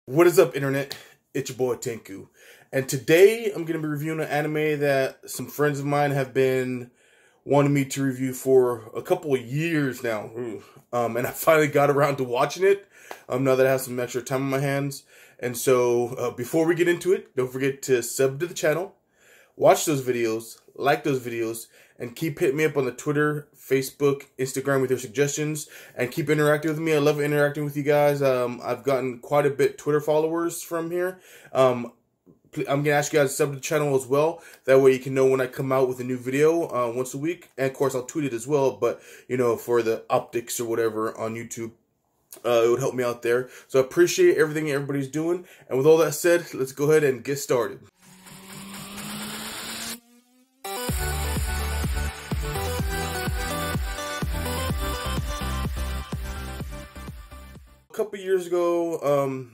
What is up, internet? It's your boy Tenku, and today I'm going to be reviewing an anime that some friends of mine have been wanting me to review for a couple of years now. And I finally got around to watching it now that I have some extra time on my hands. And so before we get into it, don't forget to sub to the channel, watch those videos, like those videos, and keep hitting me up on the Twitter, Facebook, Instagram with your suggestions, and keep interacting with me. I love interacting with you guys. I've gotten quite a bit Twitter followers from here. I'm going to ask you guys to sub to the channel as well. That way you can know when I come out with a new video once a week. And of course, I'll tweet it as well. But, you know, for the optics or whatever on YouTube, it would help me out there. So I appreciate everything everybody's doing. And with all that said, let's go ahead and get started. A couple years ago,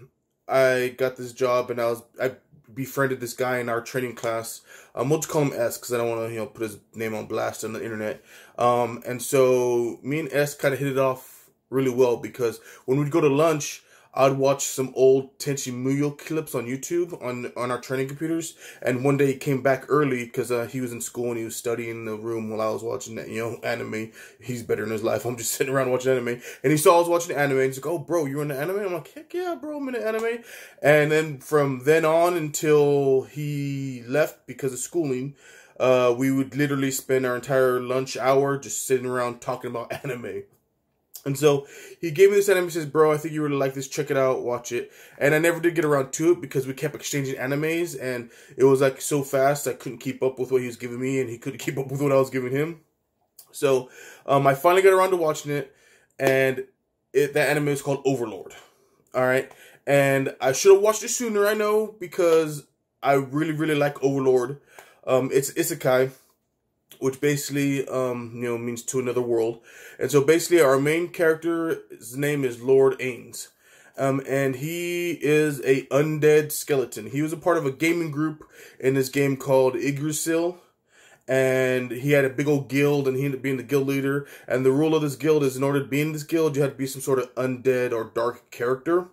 I got this job, and I befriended this guy in our training class. We'll just call him S because I don't want to, put his name on blast on the internet. And so me and S kind of hit it off really well because when we'd go to lunch, I'd watch some old Tenchi Muyo clips on YouTube on our training computers. And one day he came back early because he was in school and he was studying in the room while I was watching that, anime. He's better in his life. I'm just sitting around watching anime. And he saw I was watching anime and he's like, "Oh, bro, you're in the anime?" I'm like, "Heck yeah, bro, I'm in the anime." And then from then on until he left because of schooling, we would literally spend our entire lunch hour just sitting around talking about anime. And so he gave me this anime and says, "Bro, I think you really like this. Check it out. Watch it." And I never did get around to it because we kept exchanging animes. And it was like so fast I couldn't keep up with what he was giving me. And he couldn't keep up with what I was giving him. So I finally got around to watching it. And that anime is called Overlord. Alright. And I should have watched it sooner, I know. Because I really, really like Overlord. It's isekai, which basically, means to another world. And so basically our main character's name is Lord Ains. And he is a undead skeleton. He was a part of a gaming group in this game called Yggdrasil. And he had a big old guild, and he ended up being the guild leader. And the rule of this guild is in order to be in this guild, you had to be some sort of undead or dark character.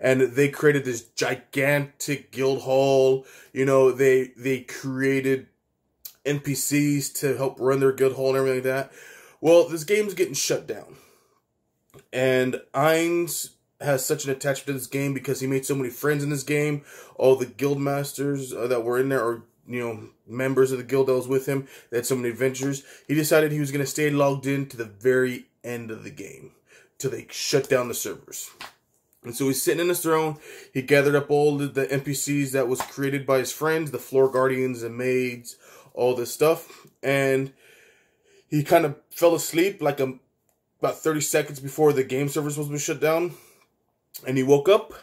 And they created this gigantic guild hall. They created NPCs to help run their guild hall and everything like that. Well, this game's getting shut down. And Ainz has such an attachment to this game because he made so many friends in this game. All the guild masters that were in there are, members of the guild that was with him. They had so many adventures. He decided he was going to stay logged in to the very end of the game till they shut down the servers. And so he's sitting in his throne. He gathered up all the NPCs that was created by his friends, the floor guardians and maids, all this stuff, and he kind of fell asleep like about 30 seconds before the game server was supposed to be shut down. And he woke up,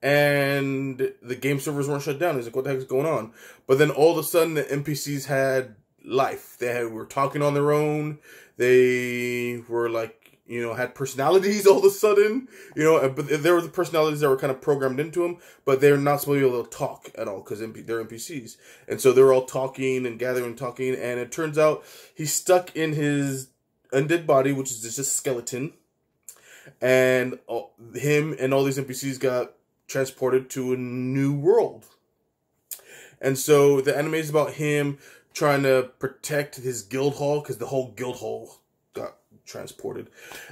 and the game servers weren't shut down. He's like, "What the heck is going on?" But then all of a sudden, the NPCs had life. They were talking on their own. They were like, had personalities all of a sudden, but there were the personalities that were kind of programmed into them, but they're not supposed to be able to talk at all because they're NPCs. And so they're all talking and gathering and talking, and it turns out he's stuck in his undead body, which is just a skeleton, and him and all these NPCs got transported to a new world. And so the anime is about him trying to protect his guild hall because the whole guild hall got transported,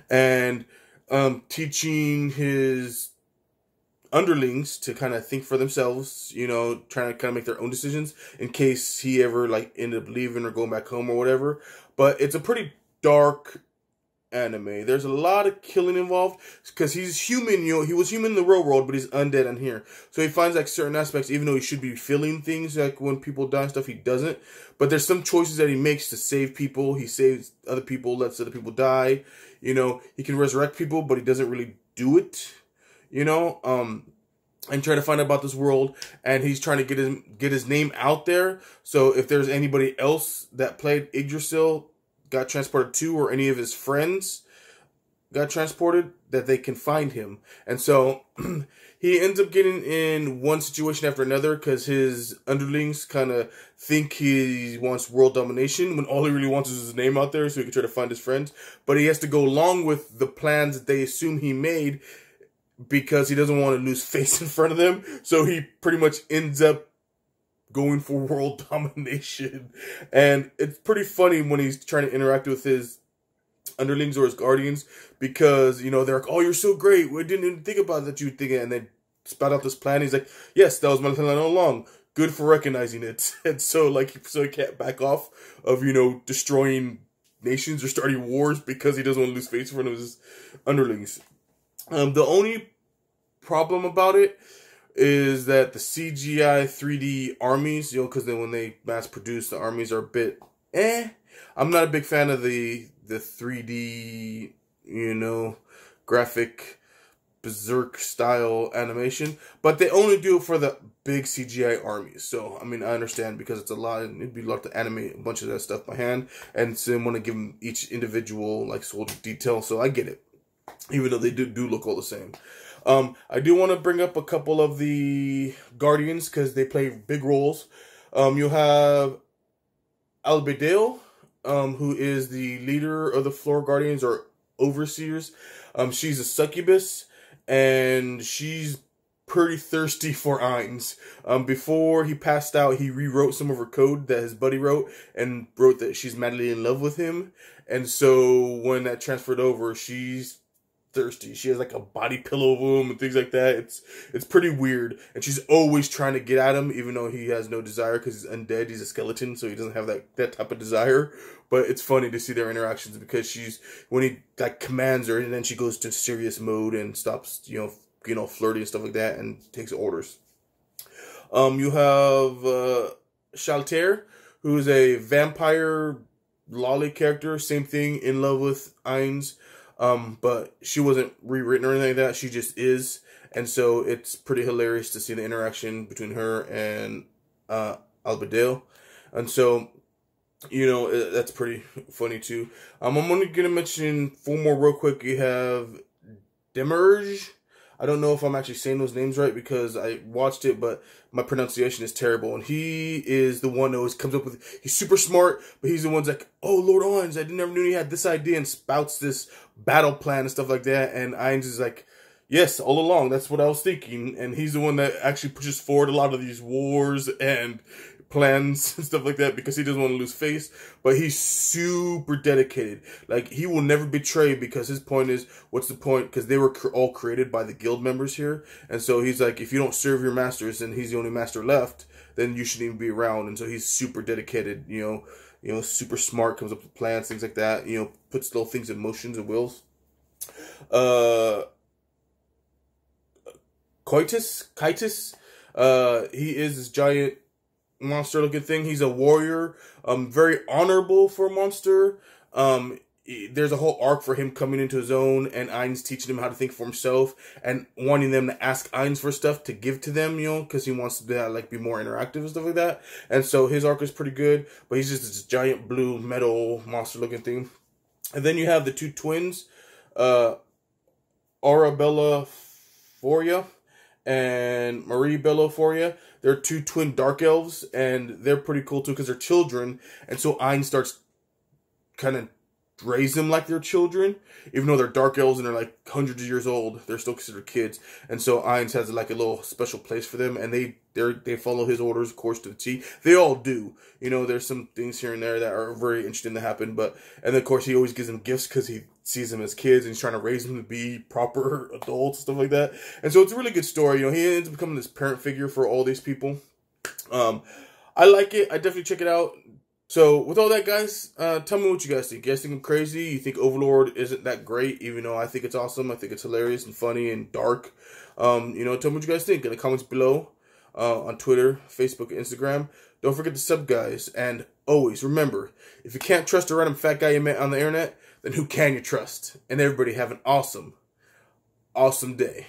and teaching his underlings to kind of think for themselves, trying to kind of make their own decisions in case he ever ended up leaving or going back home or whatever. But it's a pretty dark anime. There's a lot of killing involved because he's human. He was human in the real world, but he's undead in here. So he finds certain aspects, even though he should be feeling things like when people die and stuff, he doesn't. But there's some choices that he makes to save people. He saves other people, lets other people die. He can resurrect people, but he doesn't really do it. And try to find out about this world, and he's trying to get his name out there. So if there's anybody else that played Yggdrasil got transported to, or any of his friends got transported, that they can find him. And so he ends up getting in one situation after another because his underlings kind of think he wants world domination when all he really wants is his name out there so he can try to find his friends. But he has to go along with the plans that they assume he made because he doesn't want to lose face in front of them. So he pretty much ends up going for world domination. And it's pretty funny when he's trying to interact with his underlings or his guardians, because, you know, they're like, oh, you're so great. We didn't even think about that you would think it. And they spout out this plan. He's like, yes, that was my plan all along. Good for recognizing it. And so, like, so he can't back off of, you know, destroying nations or starting wars because he doesn't want to lose face in front of his underlings. The only problem about it is that the CGI 3D armies, you know, because then when they mass produce, the armies are a bit I'm not a big fan of the 3D, you know, graphic berserk style animation, but they only do it for the big CGI armies. So I mean, I understand, because it's a lot, and it'd be a lot to animate a bunch of that stuff by hand, and so they want to give them each individual like soldier detail. So I get it, even though they do look all the same. I do want to bring up a couple of the Guardians because they play big roles. You'll have Albedale, who is the leader of the Floor Guardians, or Overseers. She's a succubus, and she's pretty thirsty for Ainz. Before he passed out, he rewrote some of her code that his buddy wrote, and wrote that she's madly in love with him. And so when that transferred over, she's thirsty. She has like a body pillow of him and things like that. It's pretty weird, and she's always trying to get at him, even though he has no desire because he's undead. He's a skeleton, so he doesn't have that type of desire. But it's funny to see their interactions, because when he like commands her, and then she goes to serious mode and stops, you know, flirting and stuff like that, and takes orders. You have Shaltair, who is a vampire lolly character. Same thing, in love with Ainz. But she wasn't rewritten or anything like that. She just is. And so it's pretty hilarious to see the interaction between her and Albedale. And so, you know, that's pretty funny too. I'm only going to mention 4 more real quick. You have Demerge. I don't know if I'm actually saying those names right, because I watched it, but my pronunciation is terrible. And he is the one that always comes up with, he's super smart, but he's the one's like, oh, Lord Ainz, I never knew he had this idea, and spouts this battle plan and stuff like that. And Ainz is like, yes, all along, that's what I was thinking. And he's the one that actually pushes forward a lot of these wars and plans and stuff like that, because he doesn't want to lose face. But he's super dedicated. Like, he will never betray, because his point is, what's the point? Because they were all created by the guild members here. And so he's like, if you don't serve your masters, and he's the only master left, then you shouldn't even be around. And so he's super dedicated, you know, super smart, comes up with plans, things like that, you know, puts little things in motions and wills. Kitus, he is this giant monster looking thing. He's a warrior, very honorable for a monster. There's a whole arc for him coming into his own, and Ainz teaching him how to think for himself, and wanting them to ask Ainz for stuff to give to them, you know, because he wants to like be more interactive and stuff like that. And so his arc is pretty good, but he's just this giant blue metal monster looking thing. And then you have the 2 twins, Arabella Foria and Marie Belloforia. They're 2 twin dark elves, and they're pretty cool too, because they're children. And so Ainz starts kind of raise them like they're children, even though they're dark elves and they're like hundreds of years old. They're still considered kids. And so Ainz has like a little special place for them, and they follow his orders, of course, to the T. They all do. You know, there's some things here and there that are very interesting to happen, and then of course he always gives them gifts because he sees them as kids and he's trying to raise them to be proper adults and stuff like that. And so it's a really good story. You know, he ends up becoming this parent figure for all these people. I like it. I definitely check it out. So, with all that, guys, tell me what you guys think. You guys think I'm crazy? You think Overlord isn't that great, even though I think it's awesome? I think it's hilarious and funny and dark. You know, tell me what you guys think in the comments below, on Twitter, Facebook, and Instagram. Don't forget to sub, guys. And always, remember, if you can't trust a random fat guy you met on the internet, then who can you trust? And everybody have an awesome, awesome day.